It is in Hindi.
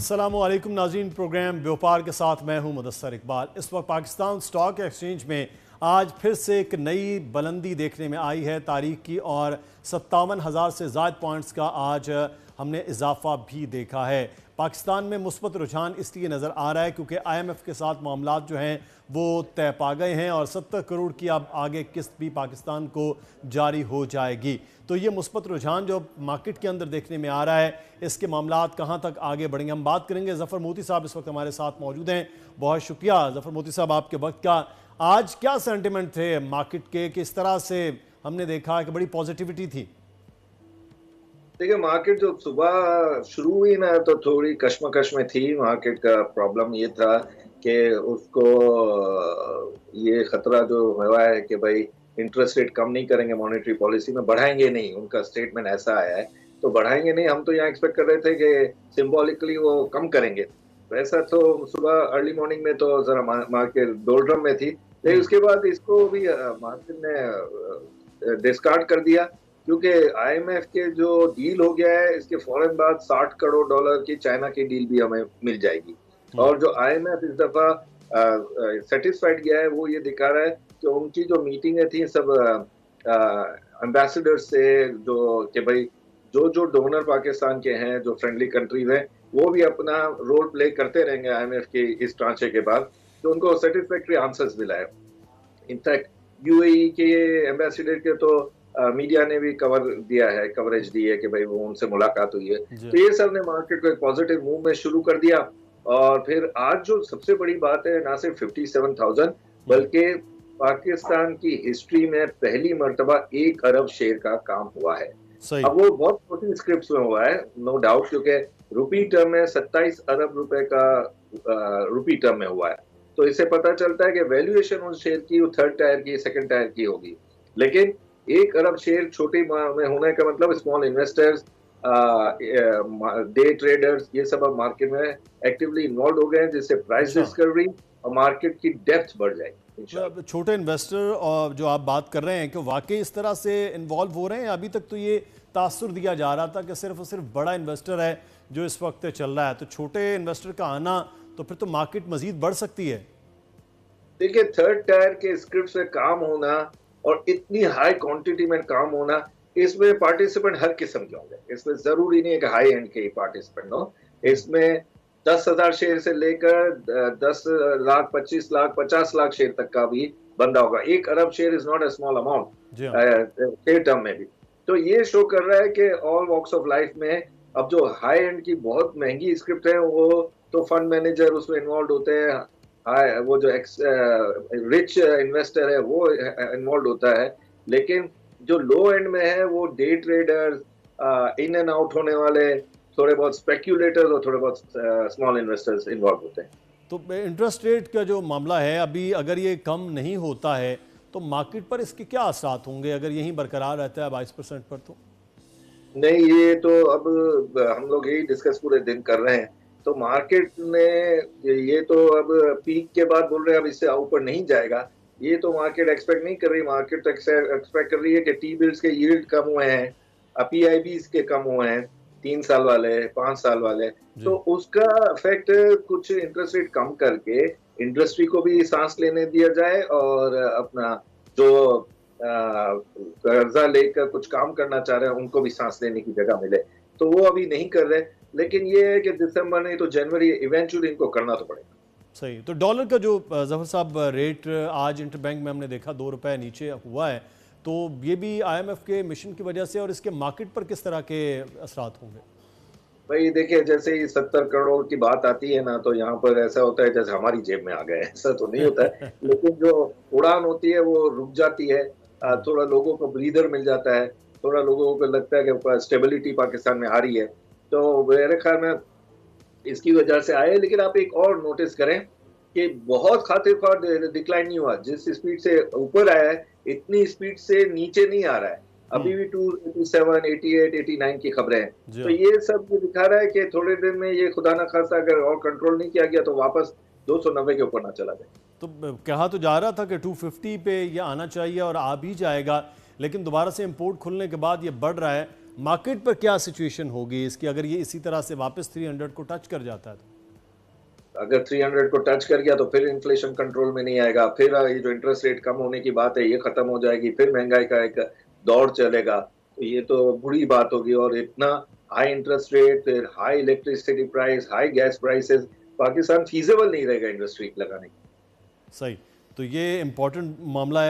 अस्सलामुअलैकुम नाज़रीन, प्रोग्राम व्यापार के साथ मैं हूं मुदस्सर इकबाल। इस वक्त पाकिस्तान स्टॉक एक्सचेंज में आज फिर से एक नई बुलंदी देखने में आई है तारीख की, और 57,000 से ज़ायद पॉइंट्स का आज हमने इजाफा भी देखा है। पाकिस्तान में मुस्बत रुझान इसलिए नज़र आ रहा है क्योंकि IMF के साथ मामलात जो हैं वो तय पा गए हैं और 70 करोड़ की अब आगे किस्त भी पाकिस्तान को जारी हो जाएगी। तो ये मुस्बत रुझान जो मार्केट के अंदर देखने में आ रहा है, इसके मामलात कहाँ तक आगे बढ़ेंगे, हम बात करेंगे। ज़फ़र मोती साहब इस वक्त हमारे साथ मौजूद हैं। बहुत शुक्रिया ज़फ़र मोती साहब आपके वक्त का। आज क्या सेंटिमेंट थे मार्केट के, किस तरह से हमने देखा कि बड़ी पॉजिटिविटी थी? देखिए, मार्केट जो सुबह शुरू हुई ना तो थोड़ी कश्मकश में थी। मार्केट का प्रॉब्लम ये था कि उसको ये खतरा जो हुआ है कि भाई इंटरेस्ट रेट कम नहीं करेंगे, मॉनेटरी पॉलिसी में बढ़ाएंगे नहीं, उनका स्टेटमेंट ऐसा आया है। तो बढ़ाएंगे नहीं, हम तो यहाँ एक्सपेक्ट कर रहे थे कि सिंबॉलिकली वो कम करेंगे। वैसा तो सुबह अर्ली मॉर्निंग में तो जरा मार्केट डोलड्रम में थी, लेकिन उसके बाद इसको भी मार्केट ने डिस्कार्ड कर दिया क्योंकि IMF के जो डील हो गया है, इसके फौरन बाद 60 करोड़ डॉलर की चाइना की डील भी हमें मिल जाएगी। और जो IMF इस दफा सेटिस्फाइड गया है वो ये दिखा रहा है कि उनकी जो मीटिंगें थी सब एम्बेसडर से, जो कि भाई जो जो डोनर पाकिस्तान के हैं, जो फ्रेंडली कंट्रीज हैं, वो भी अपना रोल प्ले करते रहेंगे IMF के इस ट्रांचे के बाद, तो उनको सेटिस्फैक्ट्री आंसर्स मिला है। इनफैक्ट UAE के एम्बेसडर के तो मीडिया ने भी कवरेज दी है कि भाई वो उनसे मुलाकात हुई है। तो ये सब ने मार्केट को एक पॉजिटिव मूव में शुरू कर दिया। और फिर आज जो सबसे बड़ी बात है, ना सिर्फ 57,000 बल्कि पाकिस्तान की हिस्ट्री में पहली मर्तबा 1 अरब शेयर का काम हुआ है। अब वो बहुत छोटी स्क्रिप्ट में हुआ है, नो डाउट, क्योंकि रुपी टर्म में 27 अरब रुपए का रुपी टर्म में हुआ है। तो इससे पता चलता है कि वैल्यूएशन उस शेयर की थर्ड टायर की, सेकंड टायर की होगी। लेकिन 1 अरब शेयर छोटे में होने का मतलब स्मॉल इन्वेस्टर्स, डे ट्रेडर्स, ये सब अब मार्केट में एक्टिवली इन्वॉल्व हो गए हैं, जिससे प्राइस डिस्कवरी और मार्केट की डेप्थ बढ़ जाएगी। छोटे इन्वेस्टर और जो आप बात कर रहे हैं कि वाकई इस तरह से इन्वॉल्व हो रहे हैं? अभी तक तो ये तासुर दिया जा रहा था कि सिर्फ और सिर्फ बड़ा इन्वेस्टर है जो इस वक्त चल रहा है, तो छोटे इन्वेस्टर का आना तो फिर तो मार्केट मजीद बढ़ सकती है। देखिए, थर्ड टायर के स्क्रिप्ट से काम होना और इतनी हाई क्वांटिटी में काम होना, इसमें पार्टिसिपेंट हर किस्म के होंगे। इसमें जरूरी नहीं है कि हाई एंड के ही पार्टिसिपेंट हो। इसमें 10,000 शेयर से लेकर 10 लाख, 25 लाख, 50 लाख शेयर तक का भी बंदा होगा। 1 अरब share is not a small amount share term में भी। तो ये शो कर रहा है कि ऑल वॉक्स ऑफ लाइफ में अब जो हाई एंड की बहुत महंगी स्क्रिप्ट है, वो तो फंड मैनेजर उसमें इन्वॉल्व होते हैं, वो जो रिच इन्वेस्टर है वो इन्वॉल्व होता है। लेकिन जो लो एंड में है वो day traders, in and out होने वाले, थोड़े बहुत स्पेक्यूलेटर्स और थोड़े बहुत स्मॉल इन्वेस्टर्स इन्वॉल्व होते हैं। तो इंटरेस्ट रेट का जो मामला है, अभी अगर ये कम नहीं होता है तो मार्केट पर इसके क्या असरात होंगे अगर यहीं बरकरार रहता है 22% पर? तो नहीं, ये तो अब हम लोग यही डिस्कस पूरे दिन कर रहे हैं। तो मार्केट ने ये तो अब पीक के बाद बोल रहे हैं अब इससे ऊपर नहीं जाएगा। ये तो मार्केट एक्सपेक्ट नहीं कर रही। मार्केट एक्सपेक्ट कर रही है कि टी बिल्स के यील्ड कम हुए हैं, PIBs के कम हुए हैं, 3 साल वाले, 5 साल वाले, तो उसका इफेक्ट कुछ इंटरेस्ट रेट कम करके इंडस्ट्री को भी सांस लेने दिया जाए और अपना जो कर्जा लेकर कुछ काम करना चाह रहे हैं उनको भी सांस लेने की जगह मिले। तो वो अभी नहीं कर रहे, लेकिन ये है कि दिसंबर नहीं तो जनवरी इवेंचुअली इनको करना तो पड़ेगा। सही। तो डॉलर का जो ज़फ़र साहब रेट आज इंटरबैंक में हमने देखा 2 रुपये नीचे हुआ है, तो ये भी IMF के मिशन की वजह से, और इसके मार्केट पर किस तरह के असरात होंगे? भाई देखिए, जैसे ही 70 करोड़ की बात आती है ना, तो यहाँ पर ऐसा होता है जैसे हमारी जेब में आ गए। ऐसा तो नहीं होता है, लेकिन जो उड़ान होती है वो रुक जाती है। थोड़ा लोगों को ब्रीदर मिल जाता है, थोड़ा लोगों को लगता है कि स्टेबिलिटी पाकिस्तान में आ रही है। तो मेरे ख्याल में इसकी वजह से आए। लेकिन आप एक और नोटिस करें कि बहुत खातिर ख्वार डिक्लाइन नहीं हुआ। जिस स्पीड से ऊपर आया है, इतनी स्पीड से नीचे नहीं आ रहा है। अभी भी 287, 88, 89 की खबरें हैं। तो ये सब दिखा रहा है कि थोड़े दिन में ये खुदा ना खास्ता अगर और कंट्रोल नहीं किया गया तो वापस 290 के ऊपर ना चला जाए। तो कहा तो जा रहा था कि 250 पे ये आना चाहिए और आ भी जाएगा, लेकिन दोबारा से इंपोर्ट खुलने के बाद ये बढ़ रहा है। मार्केट पर क्या सिचुएशन होगी इसकी अगर ये इसी तरह से वापस 300 को टच कर जाता है? अगर 300 को टच कर गया तो फिर इन्फ्लेशन कंट्रोल में नहीं आएगा, फिर ये जो इंटरेस्ट रेट कम होने की बात है ये खत्म हो जाएगी, फिर महंगाई का एक दौर चलेगा। तो ये तो बुरी बात होगी, और इतना हाई इंटरेस्ट रेट, फिर high electricity price, high gas prices, Pakistan feasible नहीं रहेगा इंडस्ट्री लगाने की। सही, तो ये इम्पोर्टेंट मामला है।